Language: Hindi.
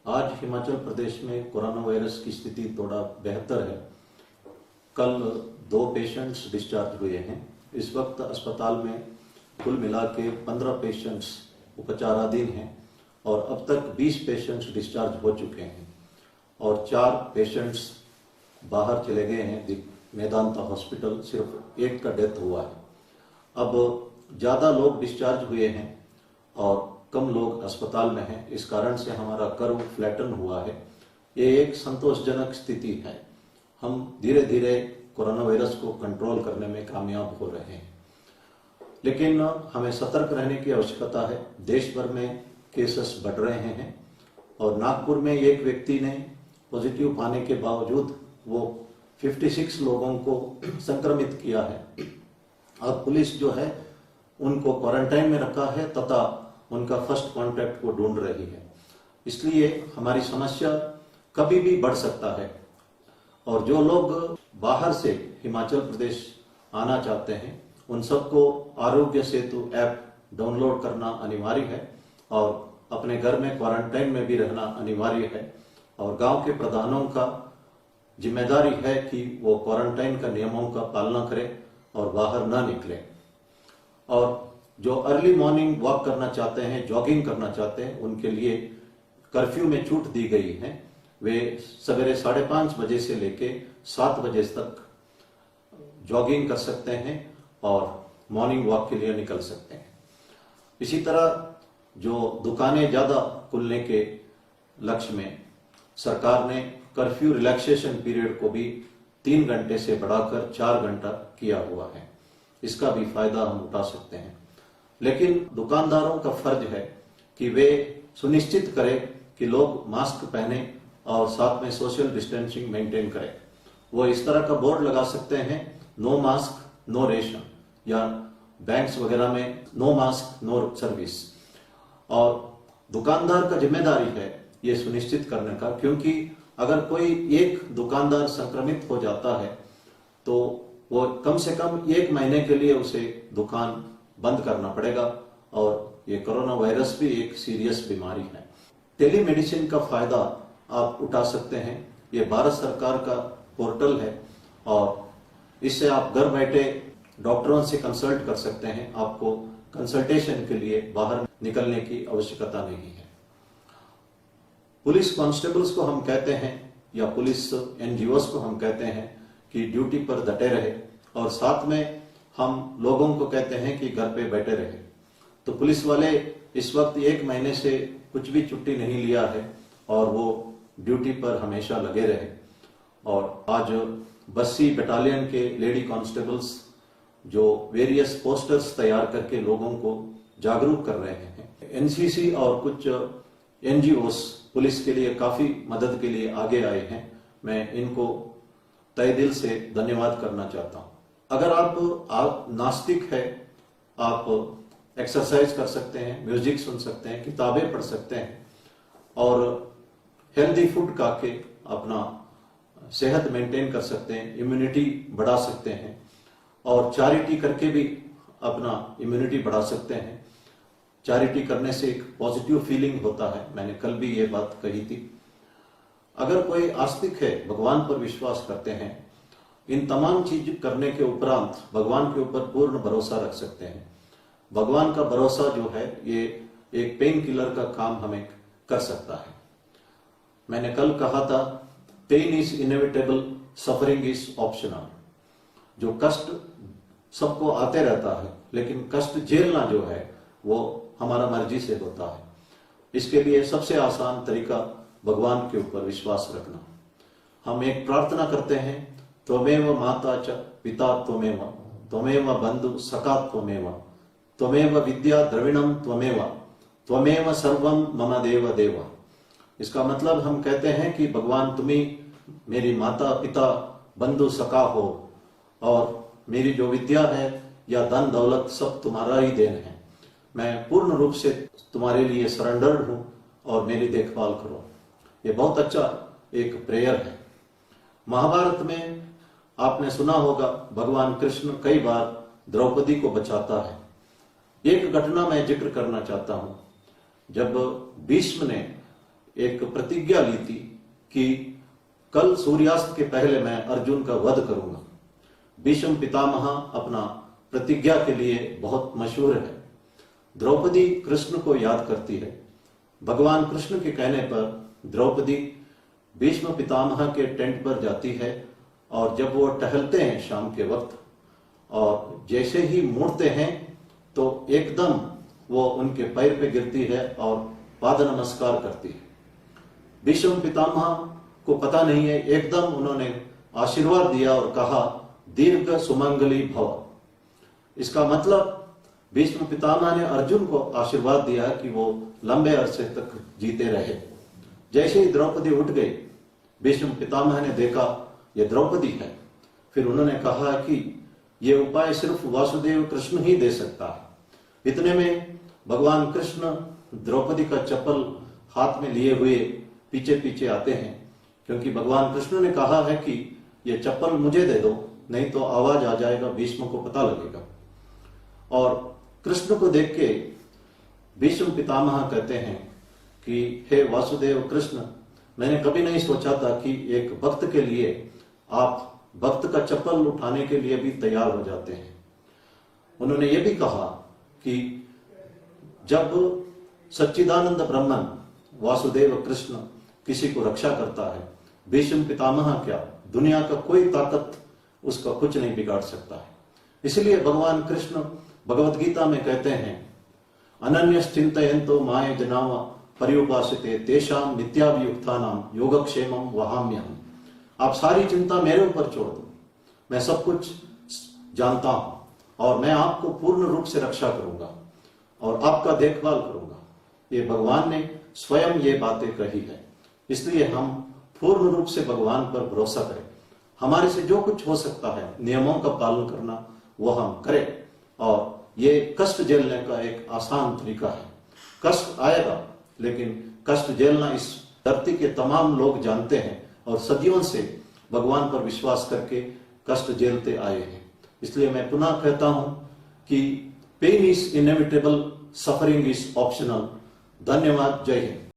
आज हिमाचल प्रदेश में कोरोना वायरस की स्थिति थोड़ा बेहतर है। कल 2 पेशेंट्स डिस्चार्ज हुए हैं। इस वक्त अस्पताल में कुल मिला के 15 पेशेंट्स उपचाराधीन हैं और अब तक 20 पेशेंट्स डिस्चार्ज हो चुके हैं और 4 पेशेंट्स बाहर चले गए हैं मेदांता हॉस्पिटल। सिर्फ एक का डेथ हुआ है। अब ज़्यादा लोग डिस्चार्ज हुए हैं और कम लोग अस्पताल में हैं। इस कारण से हमारा कर्व फ्लैटन हुआ है। ये एक संतोषजनक स्थिति है। हम धीरे धीरे कोरोना वायरस को कंट्रोल करने में कामयाब हो रहे हैं, लेकिन हमें सतर्क रहने की आवश्यकता है। देश भर में केसेस बढ़ रहे हैं और नागपुर में एक व्यक्ति ने पॉजिटिव पाने के बावजूद वो 56 लोगों को संक्रमित किया है। अब पुलिस जो है उनको क्वारंटाइन में रखा है तथा उनका फर्स्ट कांटेक्ट को ढूंढ रही है। इसलिए हमारी समस्या कभी भी बढ़ सकता है और जो लोग बाहर से हिमाचल प्रदेश आना चाहते हैं उन सबको आरोग्य सेतु ऐप डाउनलोड करना अनिवार्य है और अपने घर में क्वारंटाइन में भी रहना अनिवार्य है। और गांव के प्रधानों का जिम्मेदारी है कि वो क्वारंटाइन का नियमों का पालना करें और बाहर ना निकलें। और जो अर्ली मॉर्निंग वॉक करना चाहते हैं, जॉगिंग करना चाहते हैं, उनके लिए कर्फ्यू में छूट दी गई है। वे सवेरे 5:30 बजे से लेके 7 बजे तक जॉगिंग कर सकते हैं और मॉर्निंग वॉक के लिए निकल सकते हैं। इसी तरह जो दुकानें ज्यादा खुलने के लक्ष्य में सरकार ने कर्फ्यू रिलैक्सेशन पीरियड को भी 3 घंटे से बढ़ाकर 4 घंटा किया हुआ है। इसका भी फायदा हम उठा सकते हैं। लेकिन दुकानदारों का फर्ज है कि वे सुनिश्चित करें कि लोग मास्क पहने और साथ में सोशल डिस्टेंसिंग मेंटेन करें। वो इस तरह का बोर्ड लगा सकते हैं, नो मास्क नो रेशन, या बैंक्स वगैरह में नो मास्क नो सर्विस। और दुकानदार का जिम्मेदारी है ये सुनिश्चित करने का, क्योंकि अगर कोई एक दुकानदार संक्रमित हो जाता है तो वो कम से कम 1 महीने के लिए उसे दुकान बंद करना पड़ेगा। और ये कोरोना वायरस भी एक सीरियस बीमारी है। टेलीमेडिसिन का फायदा आप उठा सकते हैं। ये भारत सरकार का पोर्टल है और इससे आप घर बैठे डॉक्टरों से कंसल्ट कर सकते हैं। आपको कंसल्टेशन के लिए बाहर निकलने की आवश्यकता नहीं है। पुलिस कांस्टेबल्स को हम कहते हैं या पुलिस एनजीओस को हम कहते हैं कि ड्यूटी पर डटे रहे, और साथ में हम लोगों को कहते हैं कि घर पे बैठे रहे। तो पुलिस वाले इस वक्त 1 महीने से कुछ भी छुट्टी नहीं लिया है और वो ड्यूटी पर हमेशा लगे रहे। और आज 82 बटालियन के लेडी कांस्टेबल्स जो वेरियस पोस्टर्स तैयार करके लोगों को जागरूक कर रहे हैं। एनसीसी और कुछ एनजीओस पुलिस के लिए काफी मदद के लिए आगे आए हैं। मैं इनको तहे दिल से धन्यवाद करना चाहता हूं। अगर आप नास्तिक है, आप एक्सरसाइज कर सकते हैं, म्यूजिक सुन सकते हैं, किताबें पढ़ सकते हैं और हेल्दी फूड खा के अपना सेहत मेंटेन कर सकते हैं, इम्यूनिटी बढ़ा सकते हैं और चैरिटी करके भी अपना इम्यूनिटी बढ़ा सकते हैं। चैरिटी करने से एक पॉजिटिव फीलिंग होता है। मैंने कल भी ये बात कही थी। अगर कोई आस्तिक है, भगवान पर विश्वास करते हैं, इन तमाम चीज करने के उपरांत भगवान के ऊपर पूर्ण भरोसा रख सकते हैं। भगवान का भरोसा जो है ये एक पेन किलर का काम हमें कर सकता है। मैंने कल कहा था, pain is inevitable, suffering is optional. जो कष्ट सबको आते रहता है, लेकिन कष्ट झेलना जो है वो हमारा मर्जी से होता है। इसके लिए सबसे आसान तरीका भगवान के ऊपर विश्वास रखना। हम एक प्रार्थना करते हैं, त्वमेव माता च पिता त्वमेव, त्वमेव बंधु सखा त्वमेव, त्वमेव विद्या द्रविणम त्वमेव, त्वमेव सर्वम मम देव देव। इसका मतलब हम कहते हैं कि भगवान तुम ही मेरी माता पिता बंधु सखा हो और मेरी जो विद्या है या धन दौलत सब तुम्हारा ही देन है। मैं पूर्ण रूप से तुम्हारे लिए सरेंडर्ड हूं और मेरी देखभाल करो। ये बहुत अच्छा एक प्रेयर है। महाभारत में आपने सुना होगा, भगवान कृष्ण कई बार द्रौपदी को बचाता है। एक घटना मैं जिक्र करना चाहता हूं। जब भीष्म ने एक प्रतिज्ञा ली थी कि कल सूर्यास्त के पहले मैं अर्जुन का वध करूंगा। भीष्म पितामह अपना प्रतिज्ञा के लिए बहुत मशहूर है। द्रौपदी कृष्ण को याद करती है। भगवान कृष्ण के कहने पर द्रौपदी भीष्म पितामह के टेंट पर जाती है और जब वो टहलते हैं शाम के वक्त और जैसे ही मुड़ते हैं तो एकदम वो उनके पैर पे गिरती है और पाद नमस्कार करती है। भीष्म पितामह को पता नहीं है, एकदम उन्होंने आशीर्वाद दिया और कहा दीर्घ सुमंगली भव। इसका मतलब भीष्म पितामह ने अर्जुन को आशीर्वाद दिया कि वो लंबे अरसे तक जीते रहे। जैसे ही द्रौपदी उठ गई, भीष्म पितामह ने देखा ये द्रौपदी है। फिर उन्होंने कहा कि ये उपाय सिर्फ वासुदेव कृष्ण ही दे सकता है। इतने में भगवान कृष्ण द्रौपदी का चप्पल हाथ में लिए हुए पीछे पीछे आते हैं, क्योंकि भगवान कृष्ण ने कहा है कि ये चप्पल मुझे दे दो, नहीं तो आवाज आ जाएगा, भीष्म को पता लगेगा। और कृष्ण को देख के भीष्म पितामह कहते हैं कि हे वासुदेव कृष्ण, मैंने कभी नहीं सोचा था कि एक भक्त के लिए आप भक्त का चप्पल उठाने के लिए भी तैयार हो जाते हैं। उन्होंने ये भी कहा कि जब सच्चिदानंद ब्रह्मन वासुदेव कृष्ण किसी को रक्षा करता है, भीष्म पितामह क्या, दुनिया का कोई ताकत उसका कुछ नहीं बिगाड़ सकता है। इसलिए भगवान कृष्ण भगवत गीता में कहते हैं अनन्यश्चिन्तयन्तो माय जनाव पर्युपासिते तेषाम नित्याभियुक्तानाम योगक्षेमम वहाम्यहम्। आप सारी चिंता मेरे ऊपर छोड़ दो, मैं सब कुछ जानता हूं और मैं आपको पूर्ण रूप से रक्षा करूंगा और आपका देखभाल करूंगा। ये भगवान ने स्वयं ये बातें कही है। इसलिए हम पूर्ण रूप से भगवान पर भरोसा करें। हमारे से जो कुछ हो सकता है नियमों का पालन करना, वो हम करें। और ये कष्ट झेलने का एक आसान तरीका है। कष्ट आएगा, लेकिन कष्ट झेलना इस धरती के तमाम लोग जानते हैं और सदियों से भगवान पर विश्वास करके कष्ट झेलते आए हैं। इसलिए मैं पुनः कहता हूं कि pain is inevitable, suffering is optional. धन्यवाद। जय हिंद।